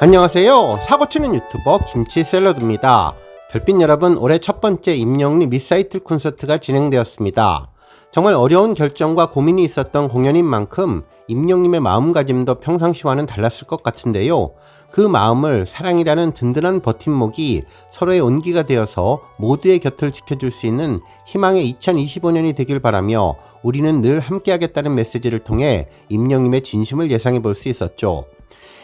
안녕하세요. 사고치는 유튜버 김치샐러드입니다. 별빛 여러분, 올해 첫 번째 임영웅 리사이틀 콘서트가 진행되었습니다. 정말 어려운 결정과 고민이 있었던 공연인 만큼 임영웅님의 마음가짐도 평상시와는 달랐을 것 같은데요. 그 마음을 사랑이라는 든든한 버팀목이 서로의 온기가 되어서 모두의 곁을 지켜줄 수 있는 희망의 2025년이 되길 바라며 우리는 늘 함께하겠다는 메시지를 통해 임영웅님의 진심을 예상해 볼 수 있었죠.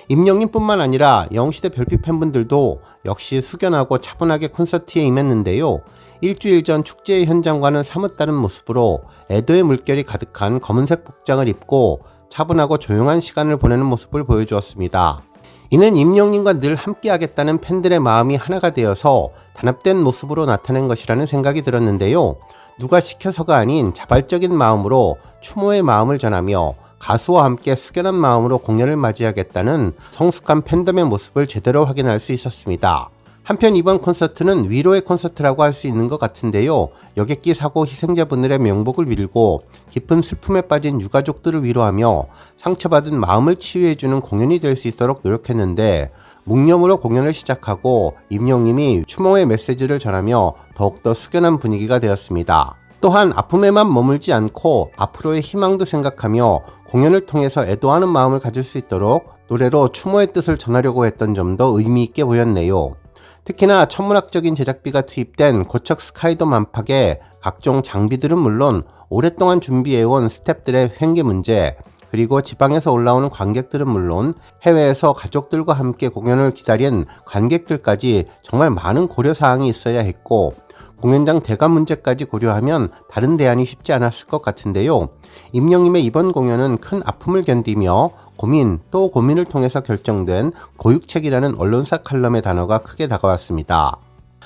임영웅님뿐만 아니라 영웅시대 별빛 팬분들도 역시 숙연하고 차분하게 콘서트에 임했는데요. 일주일 전 축제의 현장과는 사뭇 다른 모습으로 애도의 물결이 가득한 검은색 복장을 입고 차분하고 조용한 시간을 보내는 모습을 보여주었습니다. 이는 임영웅님과 늘 함께하겠다는 팬들의 마음이 하나가 되어서 단합된 모습으로 나타낸 것이라는 생각이 들었는데요. 누가 시켜서가 아닌 자발적인 마음으로 추모의 마음을 전하며 가수와 함께 숙연한 마음으로 공연을 맞이하겠다는 성숙한 팬덤의 모습을 제대로 확인할 수 있었습니다. 한편 이번 콘서트는 위로의 콘서트라고 할 수 있는 것 같은데요. 여객기 사고 희생자분들의 명복을 빌고 깊은 슬픔에 빠진 유가족들을 위로하며 상처받은 마음을 치유해주는 공연이 될 수 있도록 노력했는데, 묵념으로 공연을 시작하고 임영웅님이 추모의 메시지를 전하며 더욱더 숙연한 분위기가 되었습니다. 또한 아픔에만 머물지 않고 앞으로의 희망도 생각하며 공연을 통해서 애도하는 마음을 가질 수 있도록 노래로 추모의 뜻을 전하려고 했던 점도 의미있게 보였네요. 특히나 천문학적인 제작비가 투입된 고척 스카이돔 안팎의 각종 장비들은 물론 오랫동안 준비해온 스태프들의 생계 문제, 그리고 지방에서 올라오는 관객들은 물론 해외에서 가족들과 함께 공연을 기다린 관객들까지 정말 많은 고려사항이 있어야 했고, 공연장 대관 문제까지 고려하면 다른 대안이 쉽지 않았을 것 같은데요. 임영웅님의 이번 공연은 큰 아픔을 견디며 고민 또 고민을 통해서 결정된 고육책이라는 언론사 칼럼의 단어가 크게 다가왔습니다.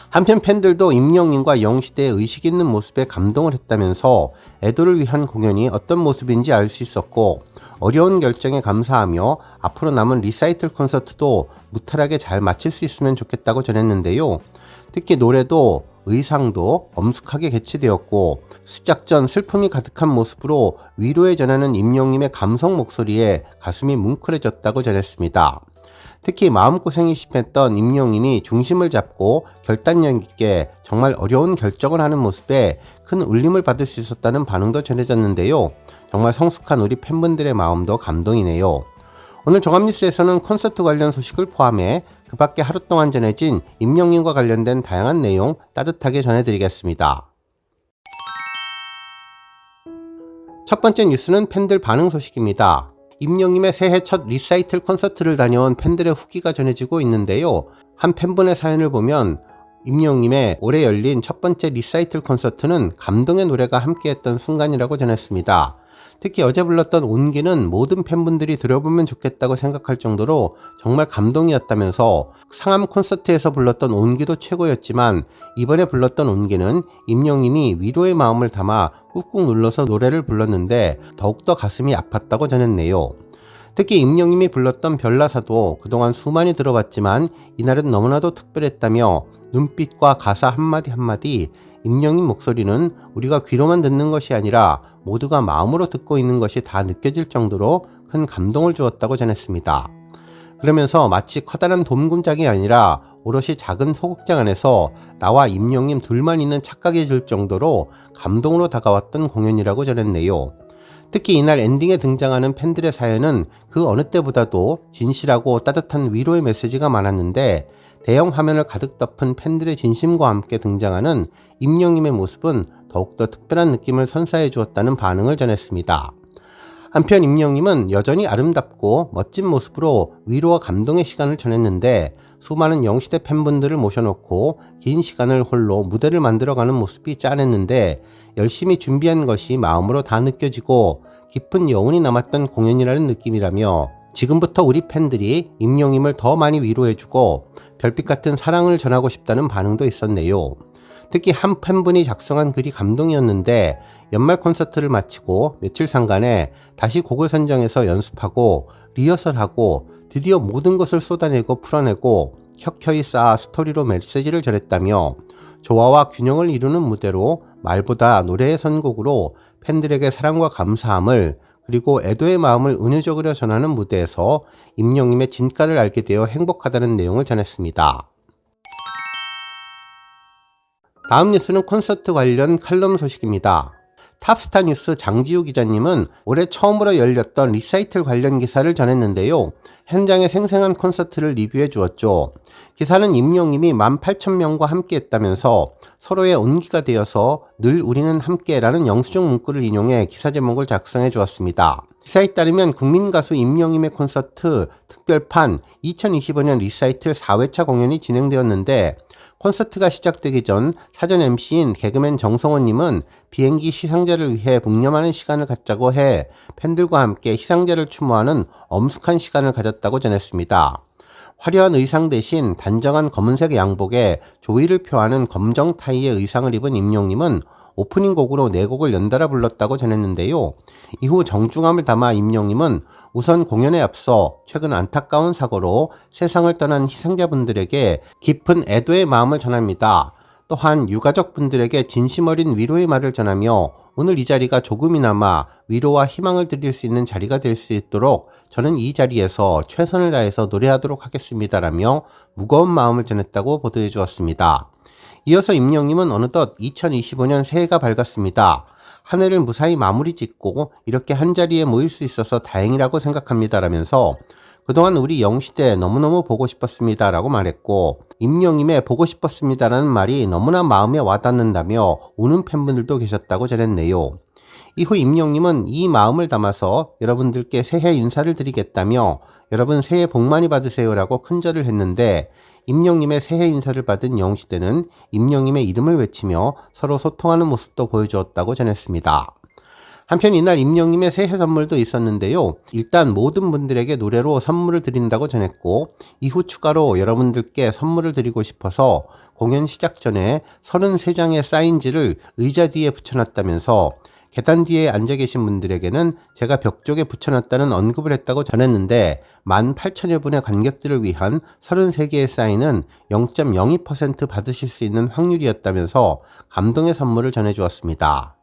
한편 팬들도 임영웅님과 영웅시대의 의식 있는 모습에 감동을 했다면서 애도를 위한 공연이 어떤 모습인지 알 수 있었고, 어려운 결정에 감사하며 앞으로 남은 리사이틀 콘서트도 무탈하게 잘 마칠 수 있으면 좋겠다고 전했는데요. 특히 노래도 의상도 엄숙하게 개최되었고, 수작전 슬픔이 가득한 모습으로 위로에 전하는 임영웅님의 감성 목소리에 가슴이 뭉클해졌다고 전했습니다. 특히 마음고생이 심했던 임영웅님이 중심을 잡고 결단력 있게 정말 어려운 결정을 하는 모습에 큰 울림을 받을 수 있었다는 반응도 전해졌는데요. 정말 성숙한 우리 팬분들의 마음도 감동이네요. 오늘 종합뉴스에서는 콘서트 관련 소식을 포함해 그 밖에 하루 동안 전해진 임영웅님과 관련된 다양한 내용 따뜻하게 전해드리겠습니다. 첫 번째 뉴스는 팬들 반응 소식입니다. 임영웅님의 새해 첫 리사이틀 콘서트를 다녀온 팬들의 후기가 전해지고 있는데요. 한 팬분의 사연을 보면 임영웅님의 올해 열린 첫 번째 리사이틀 콘서트는 감동의 노래가 함께했던 순간이라고 전했습니다. 특히 어제 불렀던 온기는 모든 팬분들이 들어보면 좋겠다고 생각할 정도로 정말 감동이었다면서, 상암 콘서트에서 불렀던 온기도 최고였지만 이번에 불렀던 온기는 임영웅님이 위로의 마음을 담아 꾹꾹 눌러서 노래를 불렀는데 더욱더 가슴이 아팠다고 전했네요. 특히 임영웅님이 불렀던 별나사도 그동안 수많이 들어봤지만 이날은 너무나도 특별했다며 눈빛과 가사 한마디 한마디, 임영웅님 목소리는 우리가 귀로만 듣는 것이 아니라 모두가 마음으로 듣고 있는 것이 다 느껴질 정도로 큰 감동을 주었다고 전했습니다. 그러면서 마치 커다란 돔궁작이 아니라 오롯이 작은 소극장 안에서 나와 임영웅님 둘만 있는 착각이 들 정도로 감동으로 다가왔던 공연이라고 전했네요. 특히 이날 엔딩에 등장하는 팬들의 사연은 그 어느 때보다도 진실하고 따뜻한 위로의 메시지가 많았는데, 대형 화면을 가득 덮은 팬들의 진심과 함께 등장하는 임영웅님의 모습은 더욱더 특별한 느낌을 선사해 주었다는 반응을 전했습니다. 한편 임영웅님은 여전히 아름답고 멋진 모습으로 위로와 감동의 시간을 전했는데, 수많은 영웅시대 팬분들을 모셔놓고 긴 시간을 홀로 무대를 만들어가는 모습이 짠했는데, 열심히 준비한 것이 마음으로 다 느껴지고 깊은 여운이 남았던 공연이라는 느낌이라며, 지금부터 우리 팬들이 임영웅님을 더 많이 위로해주고 별빛 같은 사랑을 전하고 싶다는 반응도 있었네요. 특히 한 팬분이 작성한 글이 감동이었는데, 연말 콘서트를 마치고 며칠 상간에 다시 곡을 선정해서 연습하고 리허설하고 드디어 모든 것을 쏟아내고 풀어내고 켜켜이 쌓아 스토리로 메시지를 전했다며, 조화와 균형을 이루는 무대로 말보다 노래의 선곡으로 팬들에게 사랑과 감사함을, 그리고 애도의 마음을 은유적으로 전하는 무대에서 임영님의 진가를 알게 되어 행복하다는 내용을 전했습니다. 다음 뉴스는 콘서트 관련 칼럼 소식입니다. 탑스타 뉴스 장지우 기자님은 올해 처음으로 열렸던 리사이틀 관련 기사를 전했는데요. 현장의 생생한 콘서트를 리뷰해 주었죠. 기사는 임영님이 18,000명과 함께 했다면서 서로의 온기가 되어서 늘 우리는 함께라는 영수증 문구를 인용해 기사 제목을 작성해 주었습니다. 기사에 따르면 국민가수 임영님의 콘서트 특별판 2025년 리사이틀 4회차 공연이 진행되었는데 콘서트가 시작되기 전 사전 MC인 개그맨 정성원님은 비행기 시상자를 위해 묵념하는 시간을 갖자고 해 팬들과 함께 시상자를 추모하는 엄숙한 시간을 가졌다고 전했습니다. 화려한 의상 대신 단정한 검은색 양복에 조의를 표하는 검정 타이의 의상을 입은 임영님은 오프닝 곡으로 4곡을 연달아 불렀다고 전했는데요. 이후 정중함을 담아 임영님은 우선 공연에 앞서 최근 안타까운 사고로 세상을 떠난 희생자분들에게 깊은 애도의 마음을 전합니다. 또한 유가족분들에게 진심 어린 위로의 말을 전하며 오늘 이 자리가 조금이나마 위로와 희망을 드릴 수 있는 자리가 될 수 있도록 저는 이 자리에서 최선을 다해서 노래하도록 하겠습니다라며 무거운 마음을 전했다고 보도해 주었습니다. 이어서 임영님은 어느덧 2025년 새해가 밝았습니다. 한 해를 무사히 마무리 짓고 이렇게 한자리에 모일 수 있어서 다행이라고 생각합니다라면서 그동안 우리 영시대 너무너무 보고 싶었습니다라고 말했고 임영님의 보고 싶었습니다라는 말이 너무나 마음에 와닿는다며 우는 팬분들도 계셨다고 전했네요. 이후 임영님은 이 마음을 담아서 여러분들께 새해 인사를 드리겠다며 여러분 새해 복 많이 받으세요라고 큰절을 했는데 임영님의 새해 인사를 받은 영시대는 임영님의 이름을 외치며 서로 소통하는 모습도 보여주었다고 전했습니다. 한편 이날 임영님의 새해 선물도 있었는데요. 일단 모든 분들에게 노래로 선물을 드린다고 전했고 이후 추가로 여러분들께 선물을 드리고 싶어서 공연 시작 전에 33장의 사인지를 의자 뒤에 붙여놨다면서 계단 뒤에 앉아 계신 분들에게는 제가 벽 쪽에 붙여놨다는 언급을 했다고 전했는데 18,000여 분의 관객들을 위한 33개의 사인은 0.02% 받으실 수 있는 확률이었다면서 감동의 선물을 전해주었습니다.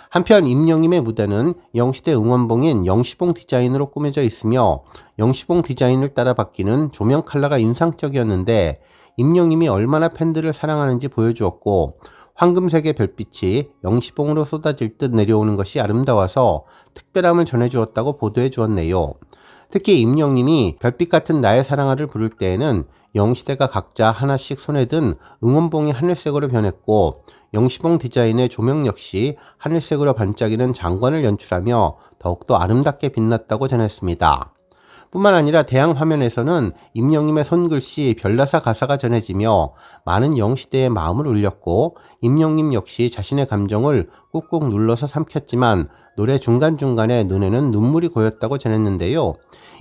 한편 임영님의 무대는 영시대 응원봉인 영시봉 디자인으로 꾸며져 있으며 영시봉 디자인을 따라 바뀌는 조명 컬러가 인상적이었는데 임영님이 얼마나 팬들을 사랑하는지 보여주었고 황금색의 별빛이 영시봉으로 쏟아질 듯 내려오는 것이 아름다워서 특별함을 전해주었다고 보도해 주었네요. 특히 임영님이 별빛 같은 나의 사랑아를 부를 때에는 영시대가 각자 하나씩 손에 든 응원봉이 하늘색으로 변했고 영시봉 디자인의 조명 역시 하늘색으로 반짝이는 장관을 연출하며 더욱더 아름답게 빛났다고 전했습니다. 뿐만 아니라 대형 화면에서는 임영님의 손글씨 별나사 가사가 전해지며 많은 영시대의 마음을 울렸고 임영님 역시 자신의 감정을 꾹꾹 눌러서 삼켰지만 노래 중간중간에 눈에는 눈물이 고였다고 전했는데요.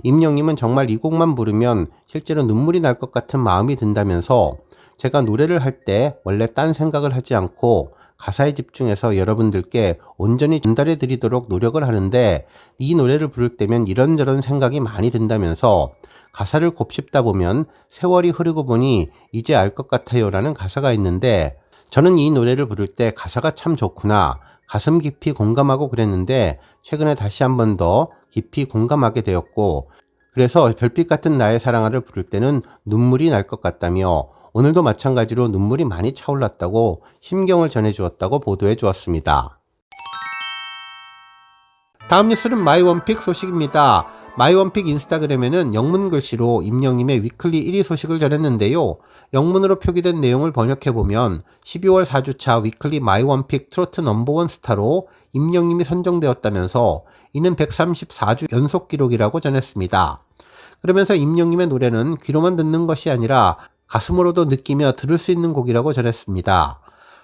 임영님은 정말 이 곡만 부르면 실제로 눈물이 날 것 같은 마음이 든다면서 제가 노래를 할 때 원래 딴 생각을 하지 않고 가사에 집중해서 여러분들께 온전히 전달해 드리도록 노력을 하는데 이 노래를 부를 때면 이런저런 생각이 많이 든다면서 가사를 곱씹다 보면 세월이 흐르고 보니 이제 알 것 같아요 라는 가사가 있는데 저는 이 노래를 부를 때 가사가 참 좋구나 가슴 깊이 공감하고 그랬는데 최근에 다시 한 번 더 깊이 공감하게 되었고 그래서 별빛 같은 나의 사랑아를 부를 때는 눈물이 날 것 같다며 오늘도 마찬가지로 눈물이 많이 차올랐다고 심경을 전해주었다고 보도해 주었습니다. 다음 뉴스는 마이원픽 소식입니다. 마이원픽 인스타그램에는 영문 글씨로 임영님의 위클리 1위 소식을 전했는데요. 영문으로 표기된 내용을 번역해보면 12월 4주차 위클리 마이원픽 트로트 넘버원 스타로 임영님이 선정되었다면서 이는 134주 연속 기록이라고 전했습니다. 그러면서 임영님의 노래는 귀로만 듣는 것이 아니라 가슴으로도 느끼며 들을 수 있는 곡이라고 전했습니다.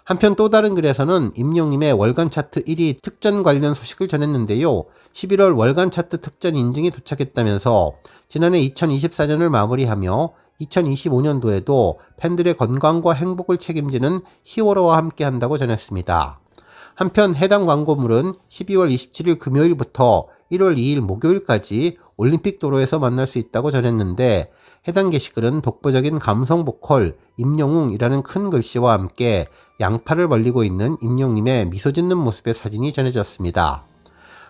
한편 또 다른 글에서는 임영님의 월간 차트 1위 특전 관련 소식을 전했는데요. 11월 월간 차트 특전 인증이 도착했다면서 지난해 2024년을 마무리하며 2025년도에도 팬들의 건강과 행복을 책임지는 히어로와 함께 한다고 전했습니다. 한편 해당 광고물은 12월 27일 금요일부터 1월 2일 목요일까지 올림픽 도로에서 만날 수 있다고 전했는데 해당 게시글은 독보적인 감성 보컬 임영웅이라는 큰 글씨와 함께 양팔을 벌리고 있는 임영님의 미소 짓는 모습의 사진이 전해졌습니다.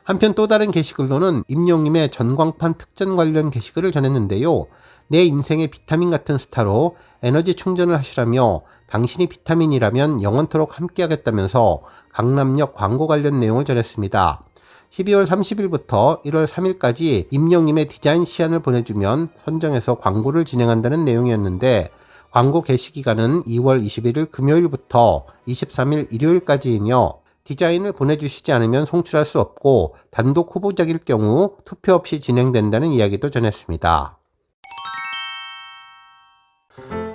한편 또 다른 게시글로는 임영님의 전광판 특전 관련 게시글을 전했는데요. 내 인생의 비타민 같은 스타로 에너지 충전을 하시라며 당신이 비타민이라면 영원토록 함께하겠다면서 강남역 광고 관련 내용을 전했습니다. 12월 30일부터 1월 3일까지 임영님의 디자인 시안을 보내주면 선정해서 광고를 진행한다는 내용이었는데 광고 게시 기간은 2월 21일 금요일부터 23일 일요일까지이며 디자인을 보내주시지 않으면 송출할 수 없고 단독 후보작일 경우 투표 없이 진행된다는 이야기도 전했습니다.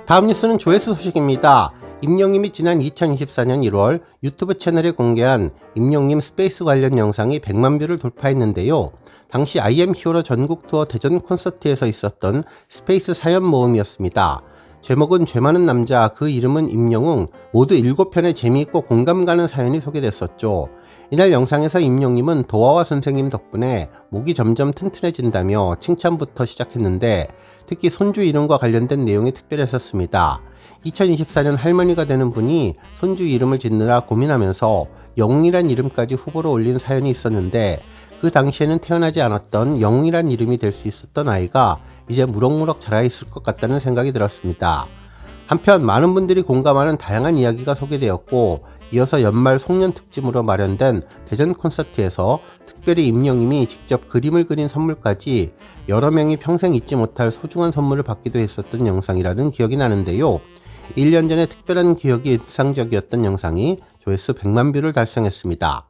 다음 뉴스는 조회수 소식입니다. 임영님이 지난 2024년 1월 유튜브 채널에 공개한 임영님 스페이스 관련 영상이 100만 뷰를 돌파했는데요. 당시 IM 히어로 전국 투어 대전 콘서트에서 있었던 스페이스 사연 모음이었습니다. 제목은 죄 많은 남자, 그 이름은 임영웅, 모두 7편의 재미있고 공감 가는 사연이 소개됐었죠. 이날 영상에서 임영님은 도화와 선생님 덕분에 목이 점점 튼튼해진다며 칭찬부터 시작했는데 특히 손주 이름과 관련된 내용이 특별했었습니다. 2024년 할머니가 되는 분이 손주 이름을 짓느라 고민하면서 영웅이란 이름까지 후보로 올린 사연이 있었는데 그 당시에는 태어나지 않았던 영웅이란 이름이 될 수 있었던 아이가 이제 무럭무럭 자라있을 것 같다는 생각이 들었습니다. 한편 많은 분들이 공감하는 다양한 이야기가 소개되었고 이어서 연말 송년 특집으로 마련된 대전 콘서트에서 특별히 임영님이 직접 그림을 그린 선물까지 여러 명이 평생 잊지 못할 소중한 선물을 받기도 했었던 영상이라는 기억이 나는데요. 1년 전에 특별한 기억이 인상적이었던 영상이 조회수 100만 뷰를 달성했습니다.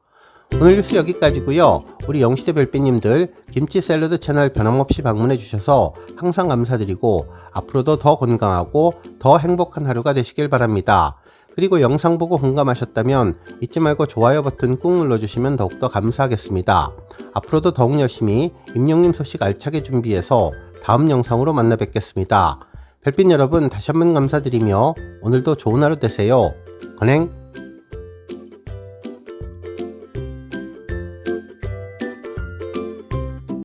오늘 뉴스 여기까지고요. 우리 영시대 별빛님들 김치 샐러드 채널 변함없이 방문해 주셔서 항상 감사드리고 앞으로도 더 건강하고 더 행복한 하루가 되시길 바랍니다. 그리고 영상 보고 공감하셨다면 잊지 말고 좋아요 버튼 꾹 눌러주시면 더욱더 감사하겠습니다. 앞으로도 더욱 열심히 임영님 소식 알차게 준비해서 다음 영상으로 만나 뵙겠습니다. 별빛 여러분 다시 한번 감사드리며 오늘도 좋은 하루 되세요. 건행!